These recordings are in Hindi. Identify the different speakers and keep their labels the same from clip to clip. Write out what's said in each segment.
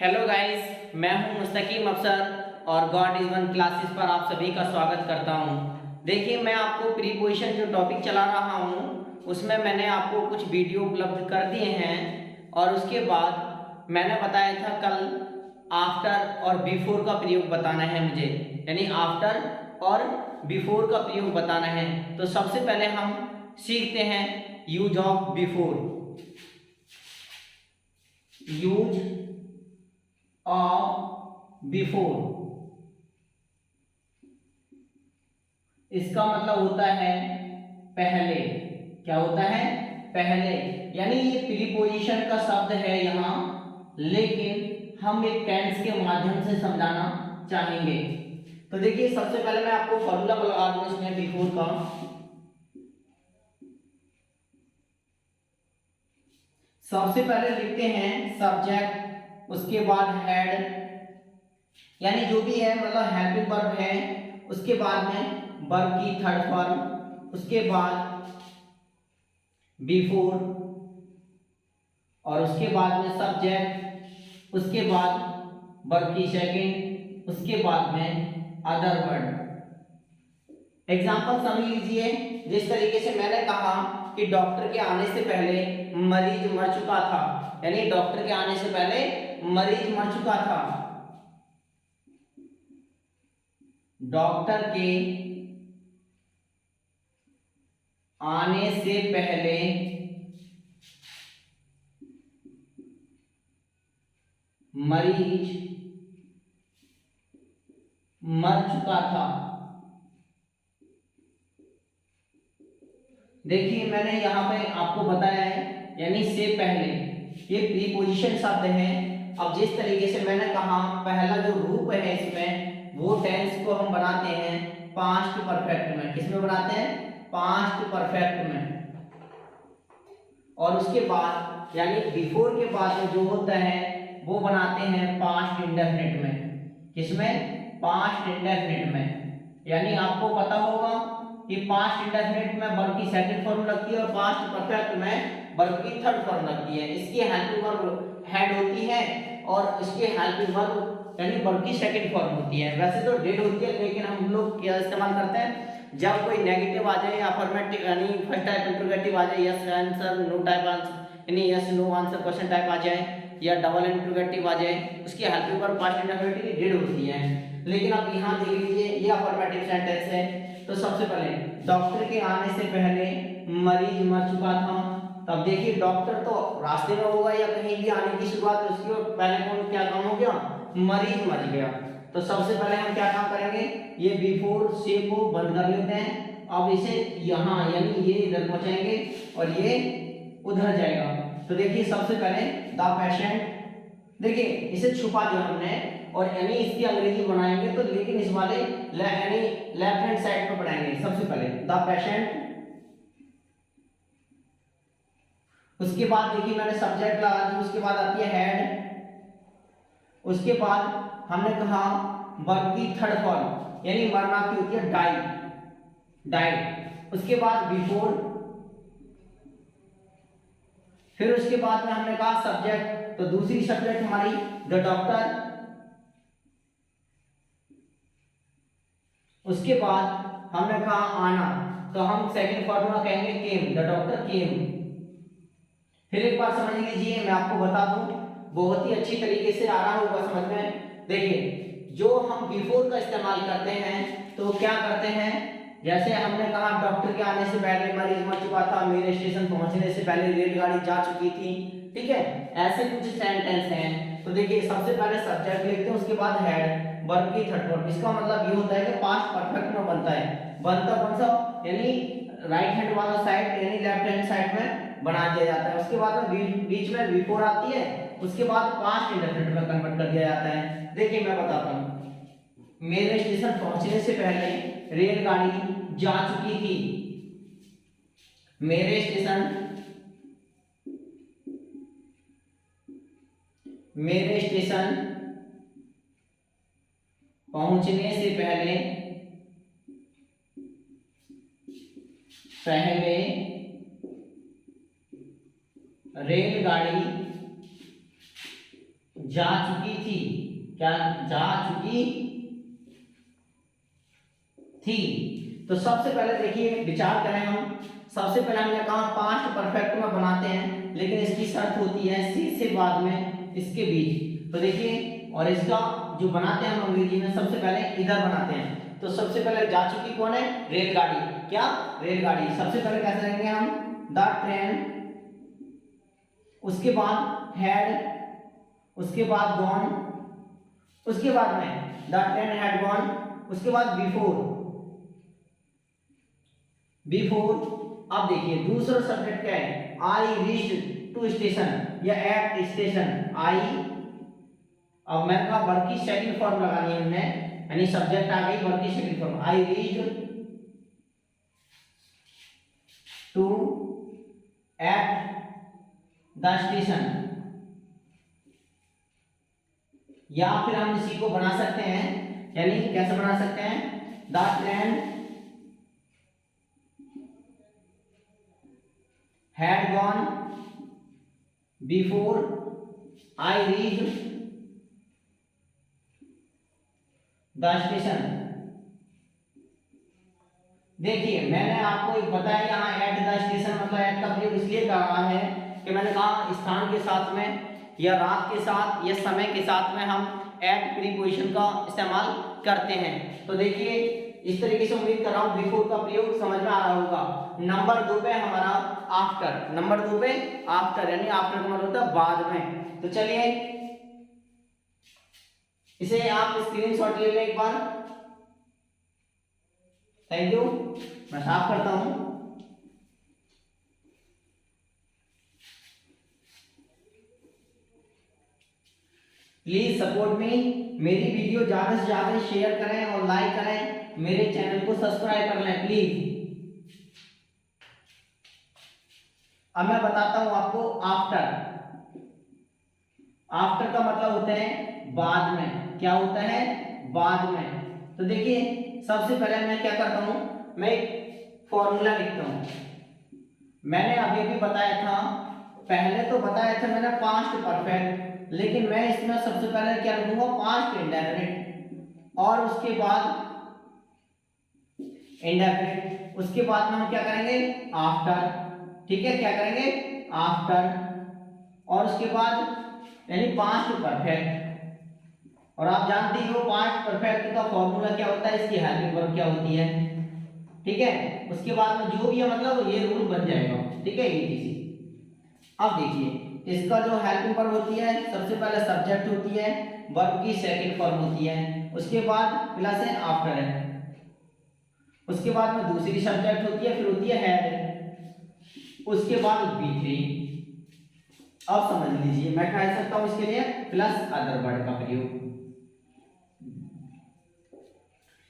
Speaker 1: हेलो गाइस, मैं हूं मुस्तकीम अफसर और गॉड इज वन क्लासेस पर आप सभी का स्वागत करता हूं। देखिए, मैं आपको प्रीपोजिशन जो टॉपिक चला रहा हूं उसमें मैंने आपको कुछ वीडियो उपलब्ध कर दिए हैं और उसके बाद मैंने बताया था कल आफ्टर और बिफोर का प्रयोग बताना है मुझे, यानी आफ्टर और बिफोर का प्रयोग बताना है। तो सबसे पहले हम सीखते हैं use of before. Use of before, इसका मतलब होता है पहले। क्या होता है? पहले। यानी ये प्रीपोजिशन का शब्द है यहाँ, लेकिन हम एक टेंस के माध्यम से समझाना चाहेंगे। तो देखिए, सबसे पहले मैं आपको फॉर्मूला लगा दूं इसमें बिफोर का। सबसे पहले लिखते हैं सब्जेक्ट, उसके बाद हेड, यानी जो भी है मतलब हेल्पिंग वर्ब है, उसके बाद में वर्ब की थर्ड फॉर्म, उसके बाद बिफोर, और उसके बाद में सब्जेक्ट, उसके बाद वर्ब की सेकंड, उसके बाद में अदर वर्ड। एग्जांपल समझ लीजिए। जिस तरीके से मैंने कहा कि डॉक्टर के आने से पहले मरीज मर चुका था, यानी डॉक्टर के आने से पहले मरीज मर चुका था। डॉक्टर के आने से पहले मरीज मर चुका था। देखिए, मैंने यहां पे आपको बताया है, यानी से पहले, ये प्रीपोजिशन शब्द है। अब जिस तरीके से मैंने कहा, पहला जो रूप है इसमें, वो टेंस को हम बनाते हैं पास्ट परफेक्ट में। किसमें बनाते हैं? पास्ट परफेक्ट में। और उसके बाद यानी बिफोर के बाद में जो होता है वो बनाते हैं पास्ट इंडेफिनिट में। किसमें? पास्ट इंडेफिनिट में। यानी आपको पता होगा कि पास्ट इंडेफिनिट में वर्ब की सेकंड फॉर्म लगती है और पास्ट परफेक्ट में वर्ब की थर्ड फॉर्म लगती है। इसकी हेल्पिंग वर्ब हेड होती है और इसकी हेल्पिंग वर्ब यानी वर्ब की सेकंड फॉर्म होती है। वैसे तो डेड होती है, लेकिन हम लोग क्या इस्तेमाल करते हैं जब कोई नेगेटिव आ जाए या अफर्मेटिव यानी फर्स्ट टाइप इंटरोगेटिव आ जाए, yes answer no type answer यानी yes no answer question type आ जाए, या डबल इंटरोगेटिव आ जाए, उसकी हेल्पिंग वर्ब पास्ट इंडेफिनिट की डेड होती है। लेकिन अब यहाँ देख लीजिए, ये अफर्मेटिव सेंटेंस है। तो सबसे पहले डॉक्टर के आने से पहले मरीज मर चुका था। तब देखिए, डॉक्टर तो रास्ते में होगा या कहीं भी आने की शुरुआत, उसकी पहले कौन क्या काम हो गया? मरीज मर गया। तो सबसे पहले हम क्या काम करेंगे? ये बिफोर से को बंद कर लेते हैं। अब इसे यहाँ यानी ये इधर पहुंचाएंगे और ये उधर जाएगा। तो देखिए, सबसे पहले द पेशेंट, देखिए इसे छुपा दिया हमने और यानी इसकी अंग्रेजी बनाएंगे तो, लेकिन इस वाले यानी लेफ्ट हैंड साइड पर पढ़ाएंगे। सबसे पहले द पेशेंट, उसके बाद देखिए मैंने सब्जेक्ट लगा दी, उसके बाद आती है हेड, उसके बाद हमने कहा वर्ब की थर्ड फॉर्म यानी मरना की होती है डाई, डाई। उसके बाद बिफोर, फिर उसके बाद में हमने कहा सब्जेक्ट, तो दूसरी सब्जेक्ट हमारी द डॉक्टर। उसके बाद हमने कहा आना, तो हम सेकंड फॉर्मूला कहेंगे केम, द डॉक्टर केम। फिर एक बार समझ लीजिए, मैं आपको बता दूं, बहुत ही अच्छी तरीके से आ रहा होगा समझ में। देखिए, जो हम बिफोर का इस्तेमाल करते हैं तो क्या करते हैं, जैसे हमने कहा डॉक्टर के आने से पहले मरीज मर चुका था, मेरे स्टेशन पहुंचने से पहले रेलगाड़ी जा चुकी थी, ठीक है, ऐसे कुछ सेंटेंस हैं। तो देखिए, सबसे पहले सब्जेक्ट लिखते हैं, उसके बाद हेड, वर्ब की थर्ड फॉर्म। इसका मतलब ये होता है कि पास्ट परफेक्ट में बनता है। बनता कौन सा? यानी राइट हैंड वाला साइड यानी लेफ्ट हैंड साइड में बना दिया जाता है। उसके बाद में बीच में बिफोर आती है, उसके बाद पास्ट इंडेफिनिट में कन्वर्ट कर दिया जाता है। देखिए, मैं बताता हूं, मेरे स्टेशन पहुंचने से पहले रेलगाड़ी जा चुकी थी। मेरे स्टेशन, मेरे स्टेशन पहुंचने से पहले, पहले रेलगाड़ी जा चुकी थी, क्या जा चुकी थी। तो सबसे पहले देखिए विचार करें हम। सबसे पहले हमने कहा पास्ट परफेक्ट में बनाते हैं, लेकिन इसकी शर्त होती है सी से बाद में इसके बीच। तो देखिए, और इसका जो बनाते हैं हम अंग्रेजी में सबसे पहले इधर बनाते हैं। तो सबसे पहले जा चुकी कौन है? रेलगाड़ी। क्या? रेलगाड़ी। सबसे पहले कैसे रहेंगे हम? द ट्रेन, उसके बाद हैड, उसके बाद गॉन, उसके बाद में द ट्रेन हैड गॉन, उसके बाद बिफोर, बिफोर। अब देखिए दूसरा सब्जेक्ट क्या है? आई रीच्ड टू स्टेशन या एट स्टेशन। आई, अब मैंने कहा वर्ब की सेकंड फॉर्म लगानी है हमने, यानी सब्जेक्ट आ गई, वर्ब की second form. I reached to at the station. या फिर हम इसी को बना सकते हैं, यानी कैसे बना सकते हैं? The train had gone before I reached the station। देखिए मैंने आपको एक बताया यहाँ एट द स्टेशन मतलब एट का प्रयोग इसलिए कर रहा है कि मैंने कहा स्थान के साथ में या रात के साथ या समय के साथ में हम एट प्रीपोजिशन का इस्तेमाल करते हैं। तो देखिए इस तरीके से उम्मीद कर रहा हूँ बिफोर का प्रयोग समझ में आ रहा होगा। नंबर 2 पे हमारा आफ्टर, नंबर 2 पे आफ्टर, यानी आफ्टर का मतलब होता है बाद में। तो चलिए इसे आप स्क्रीनशॉट ले लें एक बार। थैंक यू, मैं साफ करता हूं। प्लीज सपोर्ट मी, मेरी वीडियो ज्यादा से ज्यादा शेयर करें और लाइक करें, मेरे चैनल को सब्सक्राइब कर लें प्लीज। अब मैं बताता हूं आपको आफ्टर। आफ्टर का मतलब होता है बाद में। क्या होता है? बाद में। तो देखिए सबसे पहले मैं क्या करता हूं, मैं एक फॉर्मूला लिखता हूं। मैंने अभी भी बताया था, पहले तो बताया था मैंने पास्ट परफेक्ट, लेकिन मैं इसमें सबसे पहले क्या लिखूंगा? पास्ट इंडेफिनिट, और उसके बाद इंडेफिनिट, उसके बाद में हम क्या करेंगे? आफ्टर। ठीक है, क्या करेंगे? आफ्टर, और उसके बाद यानी पास्ट परफेक्ट। और आप जानते हो पास्ट परफेक्ट का फॉर्मूला क्या होता है, इसकी हेल्पिंग वर्ब क्या होती है। ठीक है, उसके बाद में जो भी है मतलब ये रूल बन जाएगा। ठीक है, ये चीज। अब देखिए इसका जो हेल्पिंग वर्ब होती है, सबसे पहले सब्जेक्ट होती है, वर्ब की सेकंड फॉर्म होती है, उसके बाद प्लस है, आफ्टर है, उसके बाद में दूसरी सब्जेक्ट होती है, फिर होती है हैड, उसके बाद बी3। अब समझ लीजिए मैं कह सकता हूं इसके लिए प्लस अदर वर्ड का प्रयोग।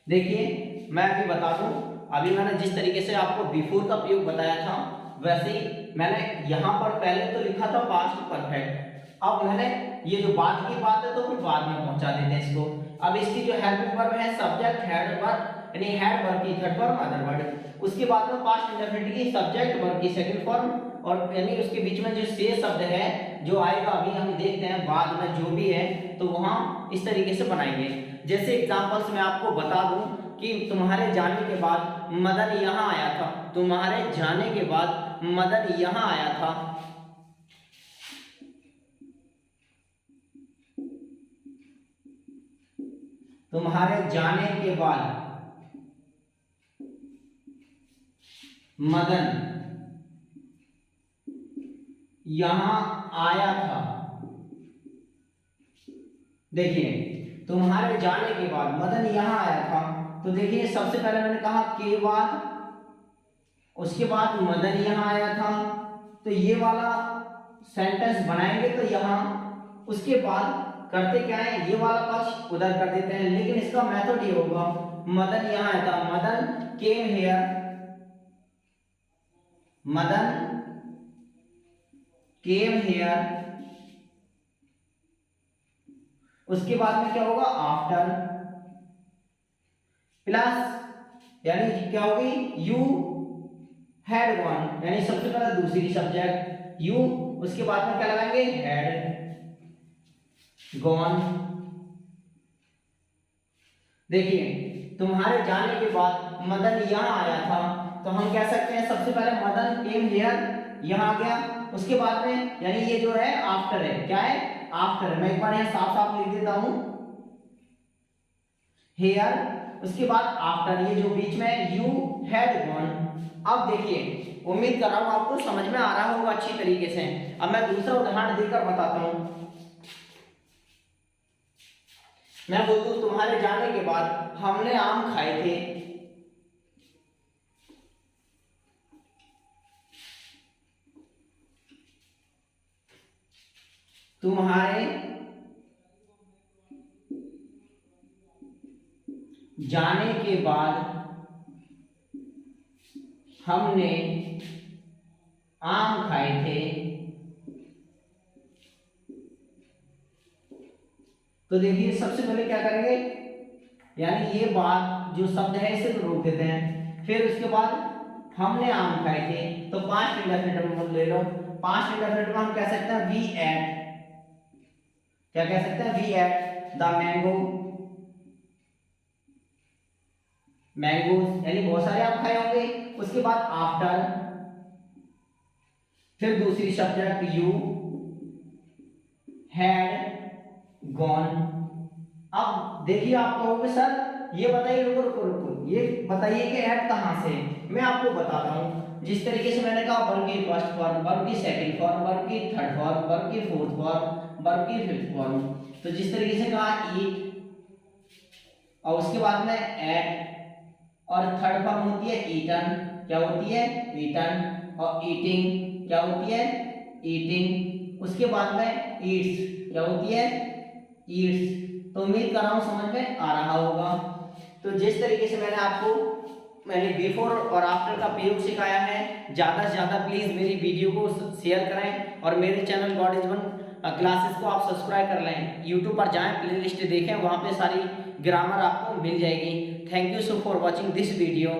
Speaker 1: देखिए मैं अभी बता दूं, अभी मैंने जिस तरीके से आपको बिफोर का प्रयोग बताया था, वैसे ही मैंने यहां पर पहले तो लिखा था पास्ट परफेक्ट। अब मैंने ये जो बाद की बात है तो फिर बाद में पहुंचा देते हैं इसको। अब इसकी जो हेल्पिंग वर्ब है सब्जेक्ट हैड वर्ब, यानी हैड वर्ब की थर्ड फॉर्म अदर वर्ड, उसके बाद में पास्ट इंडेफिनिट की सब्जेक्ट वर्ब की सेकंड फॉर्म, और यानी उसके बीच में जो शेष शब्द है जो आएगा अभी हम देखते हैं बाद में जो भी है, तो वहां इस तरीके से बनाएंगे। जैसे एग्जांपल्स मैं आपको बता दूं कि तुम्हारे जाने के बाद मदन यहाँ आया था, तुम्हारे जाने के बाद मदन यहाँ आया था। तुम्हारे जाने के बाद मदन यहां आया था। देखिए तुम्हारे जाने के बाद मदन यहां आया था, तो देखिए सबसे पहले मैंने कहा के बाद, उसके बाद मदन यहां आया था, तो ये वाला सेंटेंस बनाएंगे तो यहां, उसके बाद करते क्या है, ये वाला पक्ष उधर कर देते हैं, लेकिन इसका मेथड ये होगा मदन यहां आया था, Madan came here, Madan came here, उसके बाद में क्या होगा आफ्टर, प्लस यानी क्या होगी यू हैड वन, यानी सबसे पहले दूसरी सब्जेक्ट यू, उसके बाद में क्या लगाएंगे हैड, गॉन। देखिए तुम्हारे जाने के बाद मदन यहाँ आया था, तो हम कह सकते हैं सबसे पहले मदन केम हियर, यहाँ आ गया। उसके बाद में यानी ये जो है आफ्टर है, क्या है आफ्टर है। मैं एक बार यहाँ साफ साफ लिख देता हूं हियर, उसके बाद आफ्टर, ये जो बीच में यू हैड गॉन। अब देखिए उम्मीद कर रहा हूं आपको समझ में आ रहा होगा अच्छी तरीके से। अब मैं दूसरा उदाहरण देकर बताता हूं। मैं बोल दूं तुम्हारे जाने के बाद हमने आम खाए थे। तुम्हारे जाने के बाद हमने आम खाए थे। तो देखिए सबसे पहले क्या करेंगे, यानी ये बात जो शब्द है इसे तो रोक देते हैं, फिर उसके बाद हमने आम खाए थे, तो पास्ट इंडेफिनिट में ले लो। पास्ट इंडेफिनिट में हम कह सकते हैं वी एट, क्या कह सकते हैं we ate the mango, mangoes, यानी बहुत सारे आम खाए होंगे। उसके बाद आफ्टर, फिर दूसरी सब्जेक्ट यू हैड गॉन। अब देखिए आप कहोगे सर ये बताइए, रुको रुको रुको, ये बताइए कि ऐड कहां से। मैं आपको बताता हूं, जिस तरीके से मैंने कहा वर्ब की फर्स्ट फॉर्म, वर्ब की सेकंड फॉर्म, वर्ब की थर्ड फॉर्म, वर्ब की फोर्थ फॉर्म, वर्ब की फिफ्थ फॉर्म। तो जिस तरीके से कहा ईट और उसके बाद में एट, और थर्ड फॉर्म होती है ईटन, क्या होती है ईटन, और ईटिंग क्या होती है ईटिंग, उसके बाद में ईट्स क्या होती है ईट्स। तो उम्मीद कर रहा हूं समझ में आ रहा होगा। तो जिस तरीके से मैंने बिफोर और आफ्टर का प्रयोग सिखाया है, ज़्यादा से ज़्यादा प्लीज़ मेरी वीडियो को शेयर करें और मेरे channel God is one classes को आप सब्सक्राइब कर लें। यूट्यूब पर जाएं, प्लेलिस्ट देखें, वहाँ पे सारी ग्रामर आपको मिल जाएगी। Thank you so for watching this video.